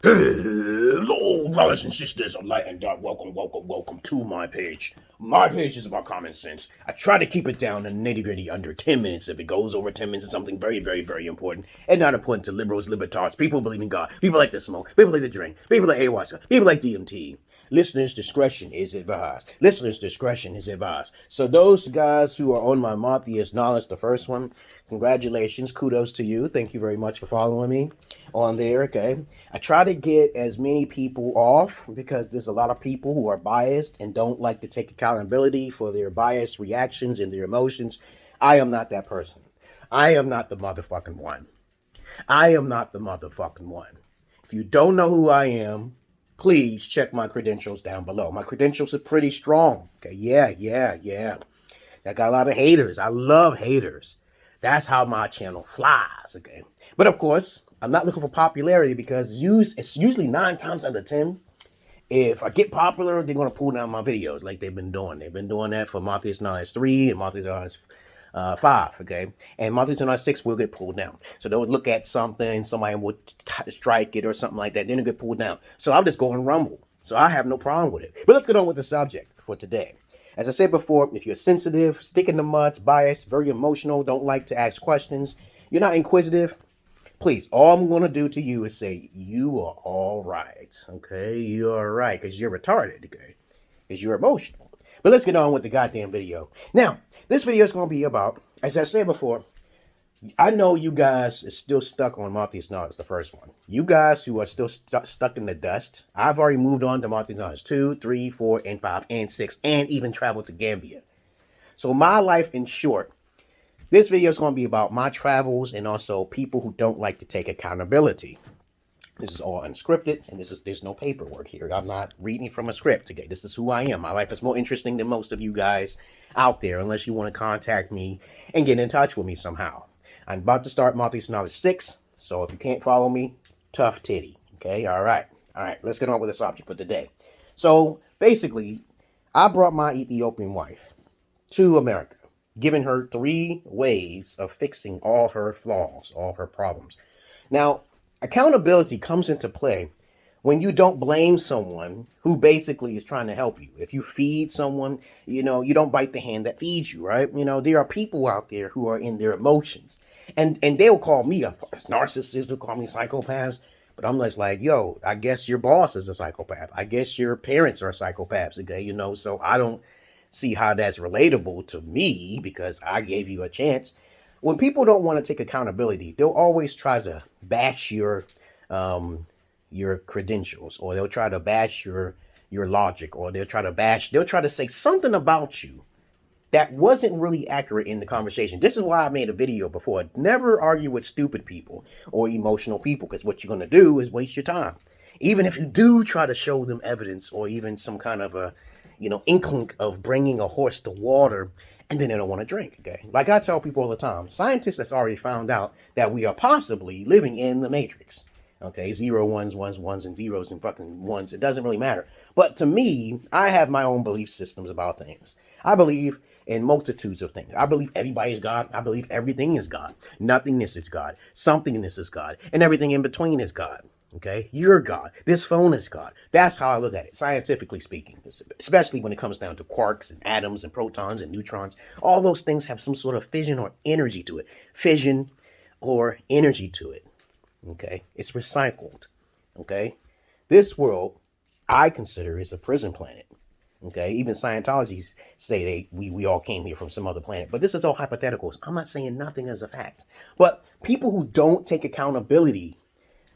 Hello, brothers and sisters of light and dark. Welcome to my page. My page is about common sense. I try to keep it down to nitty-gritty under 10 minutes. If it goes over 10 minutes, it's something very important. And not important to liberals, libertards, people who believe in God, people like to smoke, people like to drink, people like ayahuasca, people like DMT. Listeners' discretion is advised. Listeners' discretion is advised. So those guys who are on my Motheus knowledge, the first one, congratulations, kudos to you. Thank you very much for following me on there, okay? I try to get as many people off because there's a lot of people who are biased and don't like to take accountability for their biased reactions and their emotions. I am not that person. I am not the motherfucking one. I am not the motherfucking one. If you don't know who I am, please check my credentials down below. My credentials are pretty strong. Okay, yeah. I got a lot of haters. I love haters. That's how my channel flies, okay? But of course, I'm not looking for popularity because it's usually 9 times out of 10. If I get popular, they're going to pull down my videos like they've been doing. They've been doing that for Motheus Knowledge 3 and Motheus Knowledge 5, okay? And Motheus Knowledge 6 will get pulled down. So they'll look at something, somebody would strike it or something like that, then it'll get pulled down. So I'll just go and rumble. So I have no problem with it. But let's get on with the subject for today. As I said before, if you're sensitive, stick in the muds, biased, very emotional, don't like to ask questions, you're not inquisitive, please, all I'm going to do to you is say, you are all right, okay? You're all right, because you're retarded, okay? Because you're emotional. But let's get on with the goddamn video. Now, this video is going to be about, as I said before, I know you guys is still stuck on Motheus Knowledge, the first one. You guys who are still stuck in the dust, I've already moved on to Motheus Knowledge 2, 3, 4, and 5, and 6, and even traveled to Gambia. So my life in short, this video is going to be about my travels and also people who don't like to take accountability. This is all unscripted, and there's no paperwork here. I'm not reading from a script today. This is who I am. My life is more interesting than most of you guys out there, unless you want to contact me and get in touch with me somehow. I'm about to start Motheus Knowledge 6, so if you can't follow me, tough titty. Okay, all right. Let's get on with the subject for today. So basically, I brought my Ethiopian wife to America, giving her 3 ways of fixing all her flaws, all her problems. Now, accountability comes into play when you don't blame someone who basically is trying to help you. If you feed someone, you don't bite the hand that feeds you, right? There are people out there who are in their emotions. And they'll call me a narcissist, they'll call me psychopaths. But I'm just like, yo, I guess your boss is a psychopath. I guess your parents are psychopaths, okay? So I don't see how that's relatable to me because I gave you a chance. When people don't want to take accountability, they'll always try to bash your credentials, or they'll try to bash your logic, or they'll try to say something about you that wasn't really accurate in the conversation. This is why I made a video before. Never argue with stupid people or emotional people, because what you're going to do is waste your time. Even if you do try to show them evidence or even some kind of a inkling of bringing a horse to water, and then they don't want to drink, okay? Like I tell people all the time, scientists have already found out that we are possibly living in the Matrix, okay? 0, 1s, 1s, 1s, and 0s, and fucking 1s. It doesn't really matter. But to me, I have my own belief systems about things. I believe in multitudes of things. I believe everybody is God. I believe everything is God. Nothingness is God. Somethingness is God. And everything in between is God. Okay, you're God. This phone is God. That's how I look at it, scientifically speaking, especially when it comes down to quarks and atoms and protons and neutrons. All those things have some sort of fission or energy to it. Fission or energy to it. Okay, it's recycled. Okay, this world I consider is a prison planet. Okay, even Scientology say we all came here from some other planet. But this is all hypotheticals. I'm not saying nothing as a fact. But people who don't take accountability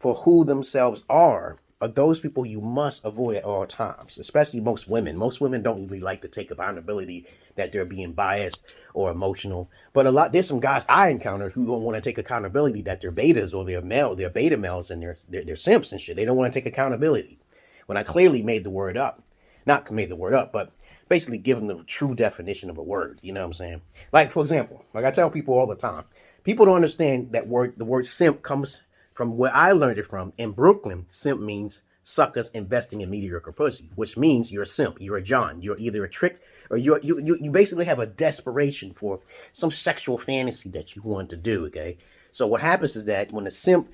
for who themselves are those people you must avoid at all times, especially most women. Most women don't really like to take accountability that they're being biased or emotional. But there's some guys I encountered who don't want to take accountability that they're betas or they're beta males and they're simps and shit. They don't want to take accountability. When I clearly made the word up. Not made the word up, but basically give them the true definition of a word. You know what I'm saying? Like, for example, like I tell people all the time, people don't understand that the word simp comes from where I learned it from. In Brooklyn, simp means suckers investing in mediocre pussy, which means you're a simp, you're a John, you're either a trick, or you basically have a desperation for some sexual fantasy that you want to do, okay? So what happens is that when a simp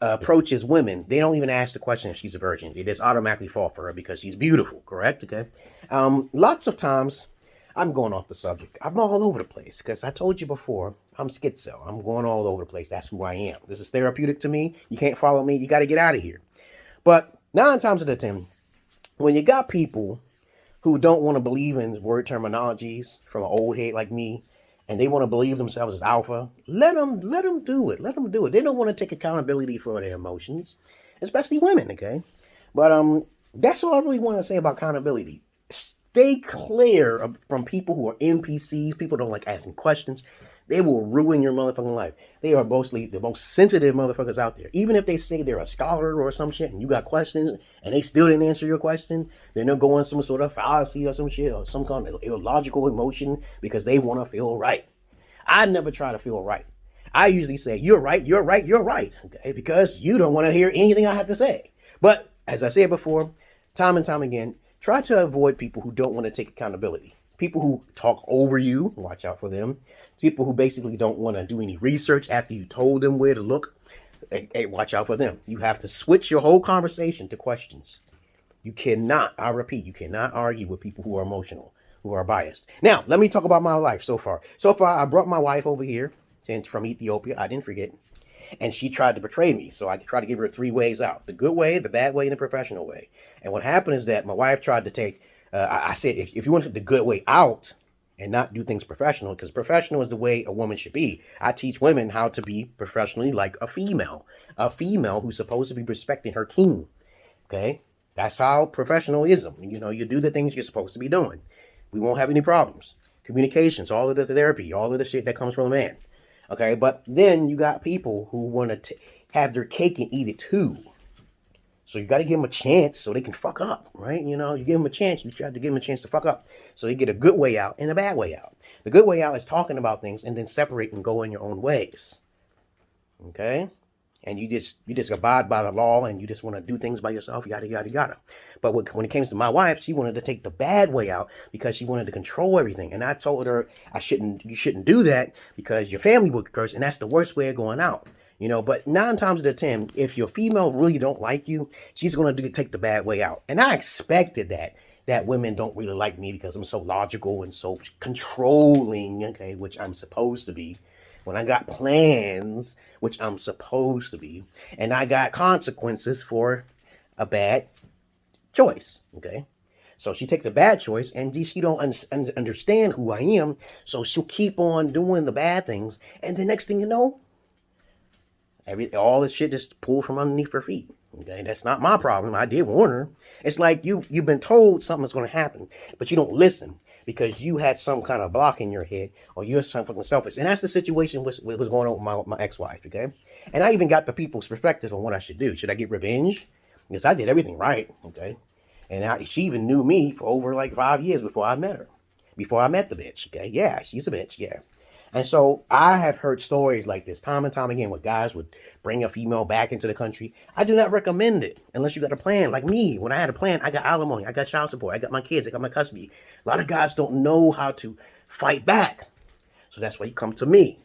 approaches women, they don't even ask the question if she's a virgin. They just automatically fall for her because she's beautiful, correct? Okay. Lots of times, I'm going off the subject. I'm all over the place because I told you before, I'm schizo. I'm going all over the place. That's who I am. This is therapeutic to me. You can't follow me. You got to get out of here. But 9 times out of 10, when you got people who don't want to believe in word terminologies from an old head like me, and they want to believe themselves as alpha, let them do it. Let them do it. They don't want to take accountability for their emotions, especially women, okay? But that's all I really want to say about accountability. Stay clear from people who are NPCs, people who don't like asking questions. They will ruin your motherfucking life. They are mostly the most sensitive motherfuckers out there. Even if they say they're a scholar or some shit and you got questions and they still didn't answer your question, then they'll go on some sort of fallacy or some shit or some kind of illogical emotion because they want to feel right. I never try to feel right. I usually say, you're right, you're right, you're right. Okay? Because you don't want to hear anything I have to say. But as I said before, time and time again, try to avoid people who don't want to take accountability. People who talk over you, watch out for them. People who basically don't want to do any research after you told them where to look, hey, watch out for them. You have to switch your whole conversation to questions. You cannot, I repeat, you cannot argue with people who are emotional, who are biased. Now, let me talk about my life so far. So far, I brought my wife over here from Ethiopia. I didn't forget. And she tried to betray me. So I tried to give her 3 ways out. The good way, the bad way, and the professional way. And what happened is that my wife tried to take, I said, if you want the good way out and not do things professional, because professional is the way a woman should be. I teach women how to be professionally like a female who's supposed to be respecting her king. Okay? That's how professionalism, you do the things you're supposed to be doing. We won't have any problems. Communications, all of the therapy, all of the shit that comes from a man. Okay, but then you got people who want to have their cake and eat it too. So you got to give them a chance so they can fuck up, right? You give them a chance. You try to give them a chance to fuck up. So they get a good way out and a bad way out. The good way out is talking about things and then separate and go in your own ways. Okay? And you just abide by the law and you just want to do things by yourself, yada, yada, yada. But when it came to my wife, she wanted to take the bad way out because she wanted to control everything. And I told her you shouldn't do that because your family would curse. And that's the worst way of going out. But 9 times out of 10, if your female really don't like you, she's going to take the bad way out. And I expected that women don't really like me because I'm so logical and so controlling, okay, which I'm supposed to be. When I got plans, which I'm supposed to be, and I got consequences for a bad choice, okay? So she takes a bad choice, and she don't understand who I am, so she'll keep on doing the bad things, and the next thing you know, all this shit just pulled from underneath her feet, okay? That's not my problem. I did warn her. It's like you've been told something's going to happen, but you don't listen. Because you had some kind of block in your head, or you're some fucking selfish. And that's the situation with what was going on with my ex-wife, okay? And I even got the people's perspective on what I should do. Should I get revenge? Because I did everything right, okay? And she even knew me for over like 5 years before I met her. Before I met the bitch, okay? Yeah, she's a bitch, yeah. And so I have heard stories like this time and time again where guys would bring a female back into the country. I do not recommend it unless you got a plan. Like me, when I had a plan, I got alimony, I got child support, I got my kids, I got my custody. A lot of guys don't know how to fight back. So that's why you come to me.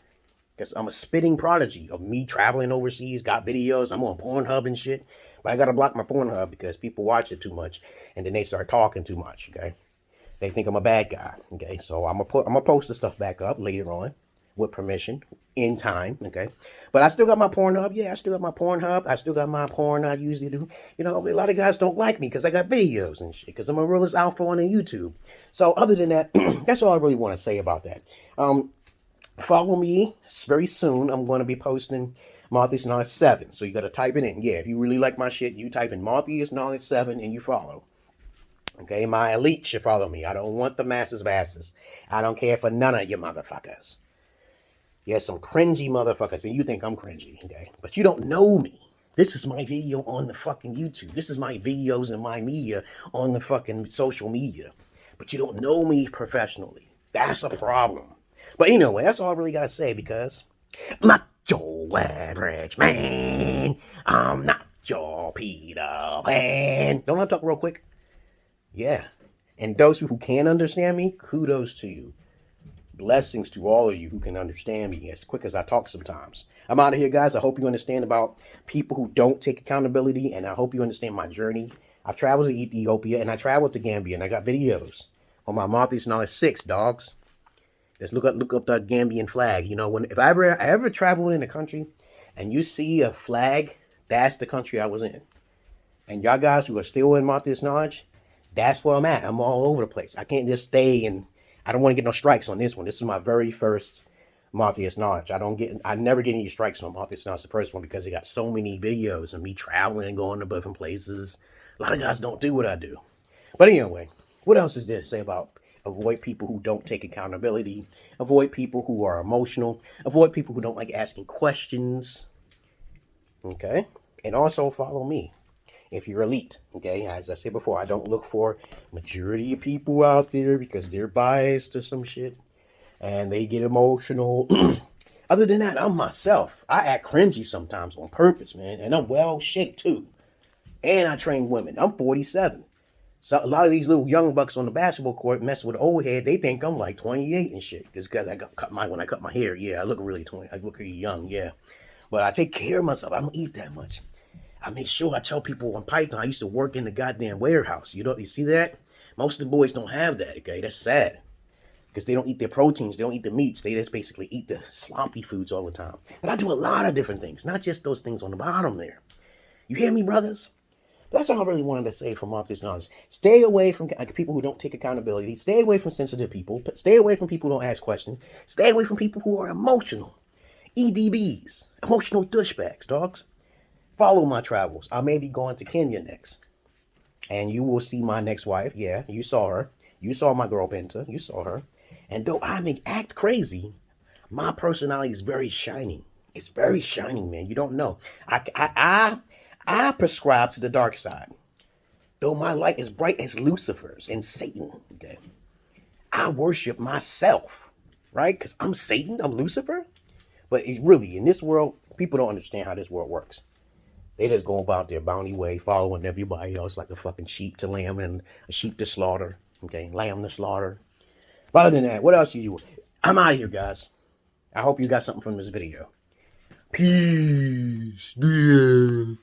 Because I'm a spitting prodigy of me traveling overseas, got videos, I'm on PORNHUB and shit. But I got to block my PORNHUB because people watch it too much and then they start talking too much, okay? They think I'm a bad guy, okay? So I'm gonna post the stuff back up later on with permission in time, okay? But I still got my PORNHUB. Yeah, I still got my PORNHUB. I still got my porn I usually do. A lot of guys don't like me because I got videos and shit because I'm a realist alpha on YouTube. So other than that, that's all I really want to say about that. Follow me very soon. I'm going to be posting Morpheus Knowledge 7. So you got to type it in. Yeah, if you really like my shit, you type in Morpheus Knowledge 7 and you follow. Okay, my elite should follow me. I don't want the masses of asses. I don't care for none of you motherfuckers. You're some cringy motherfuckers, and you think I'm cringy, okay? But you don't know me. This is my video on the fucking YouTube. This is my videos and my media on the fucking social media. But you don't know me professionally. That's a problem. But anyway, that's all I really gotta say because I'm not your average man. I'm not your Peter Pan. Don't I talk real quick? Yeah. And those who can understand me, kudos to you. Blessings to all of you who can understand me as quick as I talk sometimes. I'm out of here, guys. I hope you understand about people who don't take accountability, and I hope you understand my journey. I've traveled to Ethiopia, and I traveled to Gambia, and I got videos on my Martha's Knowledge 6, dogs. Just look up the Gambian flag. You know, if I ever travel in a country and you see a flag, that's the country I was in. And y'all guys who are still in Martha's Knowledge, that's where I'm at. I'm all over the place. I can't just stay, and I don't want to get no strikes on this one. This is my very first Martha's Knowledge. I never get any strikes on Martha's Knowledge, the first one, because it got so many videos of me traveling and going to different places. A lot of guys don't do what I do. But anyway, what else is there to say about avoid people who don't take accountability, avoid people who are emotional, avoid people who don't like asking questions, okay? And also follow me if you're elite, okay? As I said before, I don't look for majority of people out there because they're biased or some shit and they get emotional. Other than that, I'm myself. I act cringy sometimes on purpose, man, and I'm well shaped too. And I train women. I'm 47. So a lot of these little young bucks on the basketball court messing with the old head, they think I'm like 28 and shit. Just because when I cut my hair, yeah, I look really 20. I look really young, yeah. But I take care of myself. I don't eat that much. I make sure I tell people on Python, I used to work in the goddamn warehouse. You see that? Most of the boys don't have that, okay? That's sad. Because they don't eat their proteins. They don't eat the meats. They just basically eat the sloppy foods all the time. But I do a lot of different things, not just those things on the bottom there. You hear me, brothers? That's all I really wanted to say from Martha's Knowledge. Stay away from people who don't take accountability. Stay away from sensitive people. Stay away from people who don't ask questions. Stay away from people who are emotional. EDBs. Emotional douchebags, dogs. Follow my travels. I may be going to Kenya next. And you will see my next wife. Yeah, you saw her. You saw my girl Benta. You saw her. And though I may act crazy, my personality is very shining. It's very shining, man. You don't know. I prescribe to the dark side. Though my light is bright as Lucifer's and Satan, okay? I worship myself, right? Because I'm Satan, I'm Lucifer. But it's really, in this world, people don't understand how this world works. They just go about their bounty way, following everybody else like a fucking sheep to lamb and a sheep to slaughter, okay? Lamb to slaughter. But other than that, what else you do? I'm out of here, guys. I hope you got something from this video. Peace. Yeah.